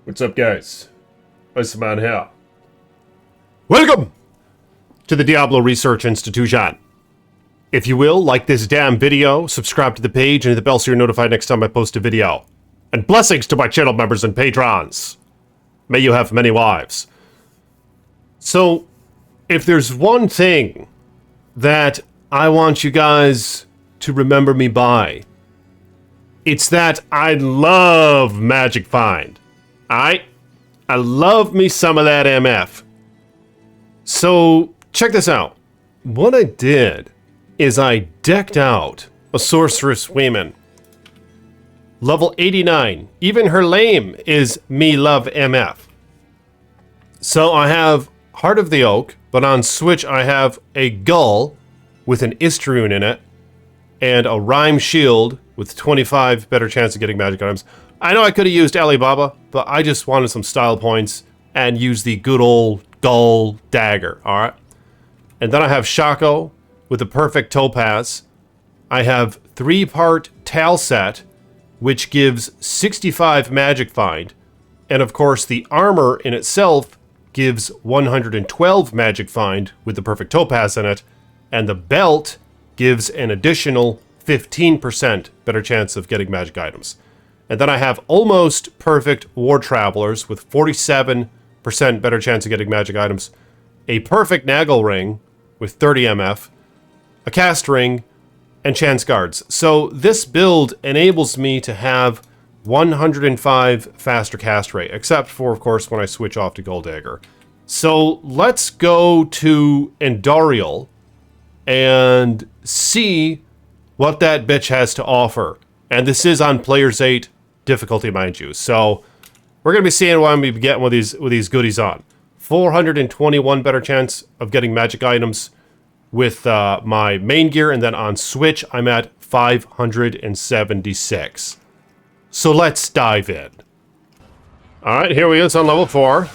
What's up, guys? Iceman here. Welcome to the Diablo Research Institution. If you will, like this damn video, subscribe to the page, and hit the bell so you're notified next time I post a video. And blessings to my channel members and patrons. May you have many wives. So, if there's one thing that I want you guys to remember me by, it's that I love Magic Find. I love me some of that MF. So, check this out. What I did is I decked out a Sorceress Woman. Level 89. Even her name is Me Love MF. So I have Heart of the Oak, but on Switch I have a Gull with an Istrune in it, and a Rhyme Shield with 25 better chance of getting magic items. I know I could have used Alibaba, but I just wanted some style points and use the good old Gull Dagger, alright? And then I have Shaco with a perfect Topaz. I have 3-part Tal set, which gives 65 Magic Find. And of course, the armor in itself gives 112 Magic Find with the perfect Topaz in it. And the belt gives an additional 15% better chance of getting magic items. And then I have almost perfect War Travelers with 47% better chance of getting magic items, a perfect Nagel Ring with 30 MF, a Cast Ring, and Chance Guards. So this build enables me to have 105 faster cast rate, except for, of course, when I switch off to Gold Dagger. So let's go to Endariel and see what that bitch has to offer. And this is on Players 8 difficulty, mind you. So we're going to be seeing what I'm going to be getting with these goodies on. 421 better chance of getting magic items with my main gear, and then on Switch I'm at 576. So let's dive in. Alright, here we go. It's on level 4. A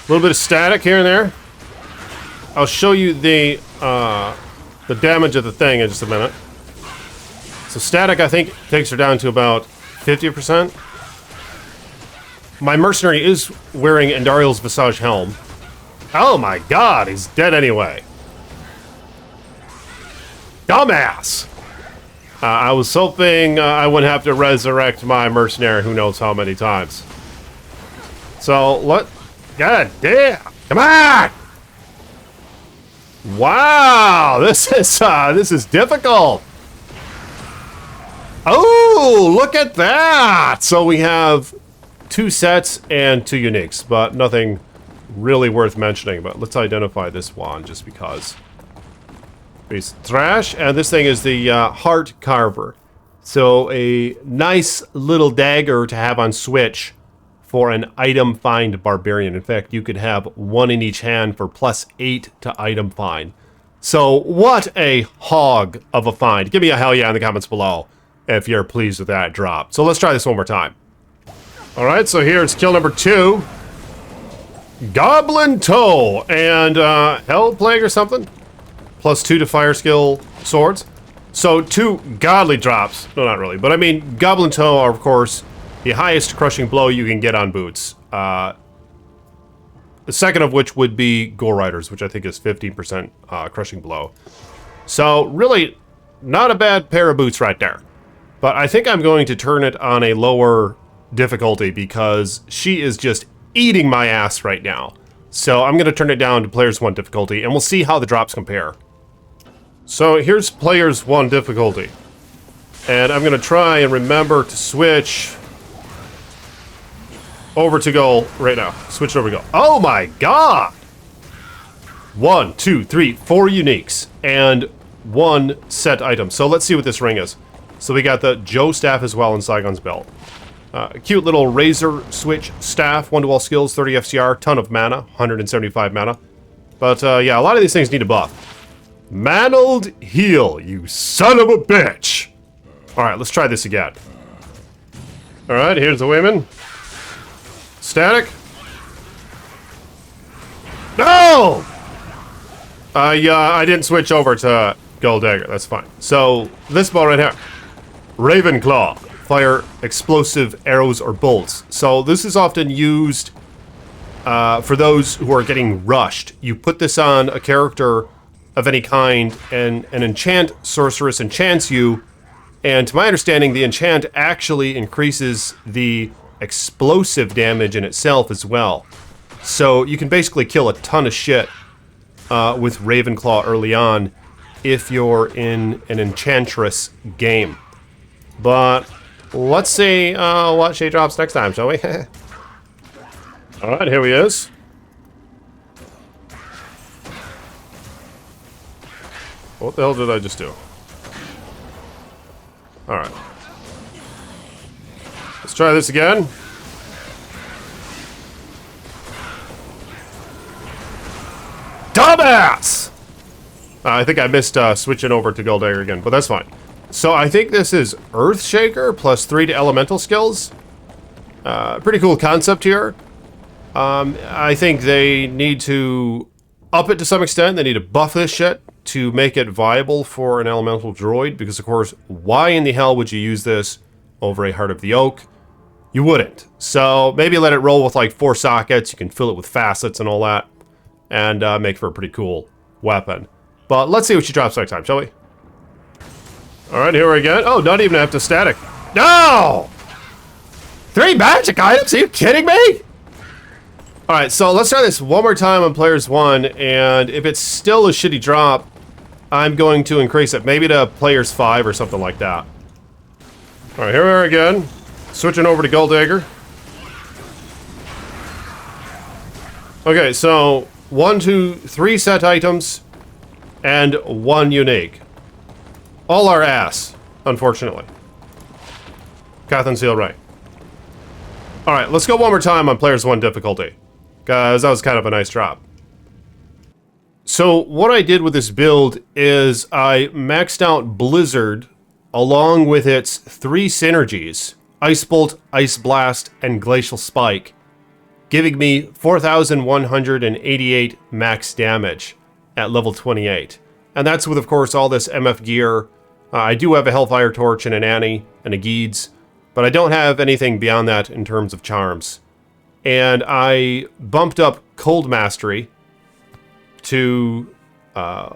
little bit of static here and there. I'll show you the damage of the thing in just a minute. So static, I think, takes her down to about 50%. My mercenary is wearing Endariel's Visage Helm. Oh my god, he's dead anyway. Dumbass! I was hoping I wouldn't have to resurrect my mercenary who knows how many times. So, what? God damn! Come on! Wow, this is difficult. Oh, look at that! So we have 2 sets and 2 uniques, but nothing really worth mentioning. But let's identify this one just because. It's trash, and this thing is the Heart Carver. So a nice little dagger to have on Switch for an item find barbarian. In fact, you could have 1 in each hand for +8 to item find. So what a hog of a find. Give me a hell yeah in the comments below if you're pleased with that drop. So let's try this one more time. Alright, so here's kill number 2. Goblin Toe and Hell Plague or something. +2 to fire skill swords. So 2 godly drops. No, not really. But I mean, Goblin Toe are, of course, the highest crushing blow you can get on boots. The second of which would be Gore Riders, which I think is 15% crushing blow. So really, not a bad pair of boots right there. But I think I'm going to turn it on a lower difficulty because she is just eating my ass right now. So I'm going to turn it down to Players 1 difficulty, and we'll see how the drops compare. So here's Players 1 difficulty. And I'm going to try and remember to switch over to Gold right now. Switch over to Gold. Oh my god! 1, 2, 3, 4 uniques, and 1 set item. So let's see what this ring is. So we got the Joe staff as well in Saigon's belt. Cute little razor switch staff, 1-to-all skills, 30 FCR, ton of mana, 175 mana. But yeah, a lot of these things need a buff. Mantled Heel, you son of a bitch! Alright, let's try this again. Alright, here's the women. Static. No! I didn't switch over to Gold Dagger, that's fine. So, this ball right here. Ravenclaw. fire explosive arrows or bolts. So this is often used for those who are getting rushed. You put this on a character of any kind, and an enchant sorceress enchants you, and to my understanding, the enchant actually increases the explosive damage in itself as well. So you can basically kill a ton of shit with Ravenclaw early on if you're in an enchantress game. But let's see what she drops next time, shall we? Alright, here he is. What the hell did I just do? Alright. Let's try this again. Dumbass! I think I missed switching over to Gold Dagger again, but that's fine. So I think this is Earthshaker plus 3 to elemental skills. Pretty cool concept here. I think they need to up it to some extent. They need to buff this shit to make it viable for an elemental droid, because of course, why in the hell would you use this over a Heart of the Oak? You wouldn't. So maybe let it roll with like 4 sockets. You can fill it with facets and all that, and make for a pretty cool weapon. But let's see what she drops next time, shall we? Alright, here we go. Oh, not even after static. No! 3 magic items? Are you kidding me? Alright, so let's try this one more time on players 1, and if it's still a shitty drop, I'm going to increase it, maybe to players 5 or something like that. Alright, here we are again. Switching over to Gold Dagger. Okay, so 1, 2, 3 set items, and 1 unique. All are ass, unfortunately. Catherine Seal right. Alright, let's go one more time on players 1 difficulty, because that was kind of a nice drop. So what I did with this build is I maxed out Blizzard along with its 3 synergies, Ice Bolt, Ice Blast, and Glacial Spike, giving me 4,188 max damage at level 28. And that's with, of course, all this MF gear. I do have a Hellfire Torch and an Annie and a Geeds, but I don't have anything beyond that in terms of charms. And I bumped up Cold Mastery to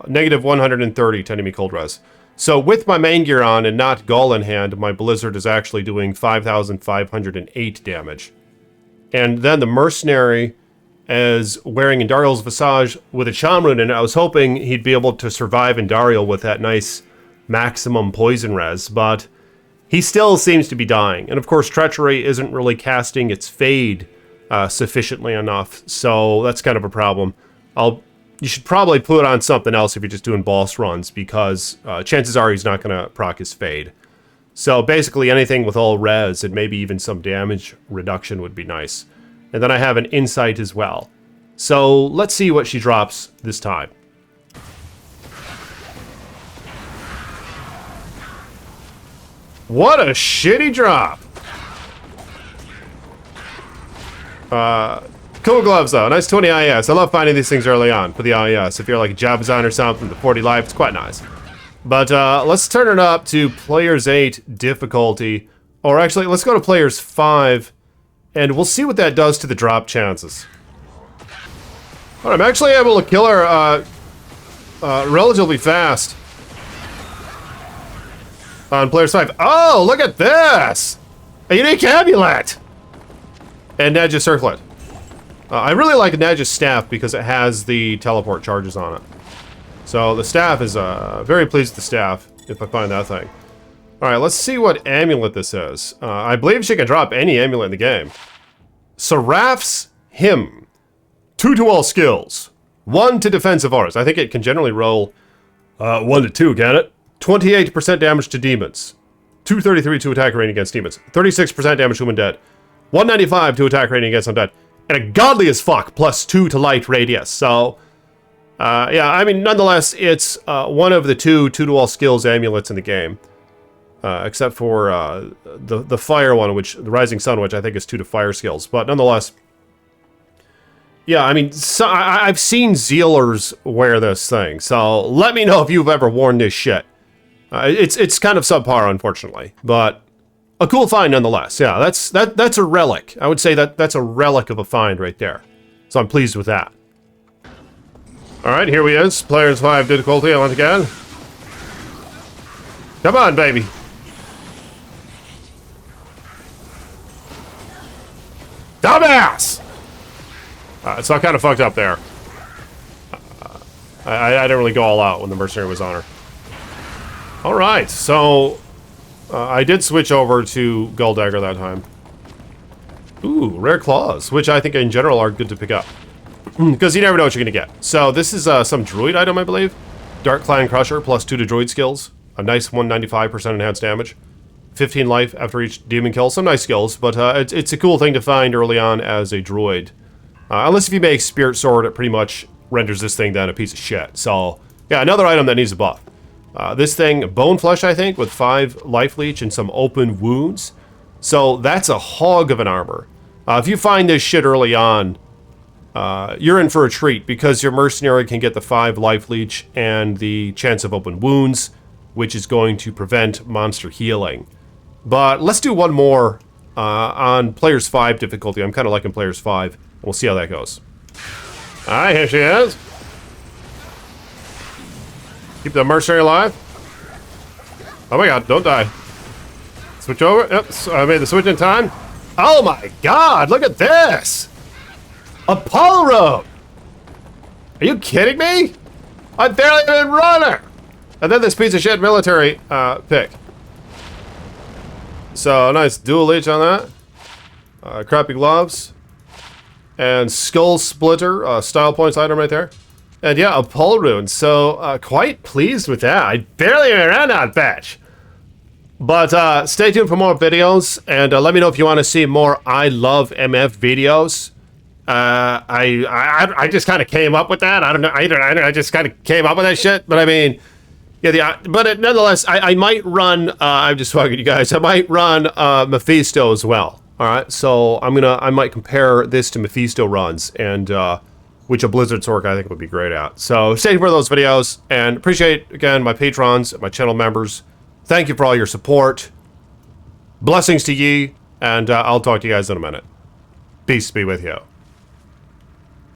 negative 130 to enemy cold res. So with my main gear on and not Gall in hand, my Blizzard is actually doing 5,508 damage. And then the Mercenary is wearing Indariel's Visage with a Charm Rune, and I was hoping he'd be able to survive Indariel with that nice maximum poison res, but he still seems to be dying. And of course, Treachery isn't really casting its Fade sufficiently enough, so that's kind of a problem. You should probably put on something else if you're just doing boss runs, because chances are he's not going to proc his Fade. So basically anything with all res and maybe even some damage reduction would be nice. And then I have an Insight as well. So let's see what she drops this time. What a shitty drop! Cool gloves though, nice 20 IS. I love finding these things early on for the IS. If you're like a Jabazon or something, the 40 life, it's quite nice. But let's turn it up to players 8 difficulty. Or actually, let's go to players 5, and we'll see what that does to the drop chances. Alright, I'm actually able to kill her relatively fast on players 5. Oh, look at this! A unique amulet! And Nedge's circlet. I really like Nedge's staff because it has the teleport charges on it. So the staff is, very pleased with the staff, if I find that thing. Alright, let's see what amulet this is. I believe she can drop any amulet in the game. Seraph's Hymn. 2 to all skills. 1 to defensive auras. I think it can generally roll 1 to 2, can it? 28% damage to demons. 233 to attack rating against demons. 36% damage to undead. 195 to attack rating against undead. And a godly as fuck, +2 to light radius. So, yeah, I mean, nonetheless, it's one of the 2 to all skills amulets in the game. Except for the fire one, the Rising Sun, which I think is 2 to fire skills. But nonetheless, yeah, I mean, so I've seen Zealers wear this thing. So let me know if you've ever worn this shit. It's kind of subpar, unfortunately. But a cool find nonetheless. Yeah, that's a relic. I would say that's a relic of a find right there. So I'm pleased with that. All right, here he is. Players 5 difficulty once again. Come on, baby. Dumbass! So I kind of fucked up there. I didn't really go all out when the mercenary was on her. All right, so I did switch over to Gold Dagger that time. Ooh, rare claws, which I think in general are good to pick up. Because you never know what you're going to get. So this is some druid item, I believe. Dark Clan Crusher, plus 2 to druid skills. A nice 195% enhanced damage. 15 life after each demon kill. Some nice skills, but it's a cool thing to find early on as a druid. Unless if you make Spirit Sword, it pretty much renders this thing then a piece of shit. So, yeah, another item that needs a buff. This thing, Bone Flesh, I think, with 5 life leech and some open wounds. So that's a hog of an armor. If you find this shit early on, you're in for a treat because your mercenary can get the 5 life leech and the chance of open wounds, which is going to prevent monster healing. But let's do one more on Players 5 difficulty. I'm kind of liking Players 5. We'll see how that goes. Alright, here she is. Keep the mercenary alive. Oh my god, don't die. Switch over. Yep, so I made the switch in time. Oh my god, look at this! A pole road! Are you kidding me? I barely even run her! And then this piece of shit military pick. So, nice dual leech on that. Crappy gloves. And Skull Splitter, style points item right there. And yeah, a pole rune. So, quite pleased with that. I barely even ran that bitch. But stay tuned for more videos. And let me know if you want to see more I Love MF videos. I just kind of came up with that. I don't know. I just kind of came up with that shit. But I mean, yeah. Nonetheless, I might run. I'm just fucking you guys. I might run Mephisto as well. All right. So I might compare this to Mephisto runs, and which a Blizzard Sork I think would be great at. So stay tuned for those videos, and appreciate again my patrons, my channel members. Thank you for all your support. Blessings to ye, and I'll talk to you guys in a minute. Peace be with you.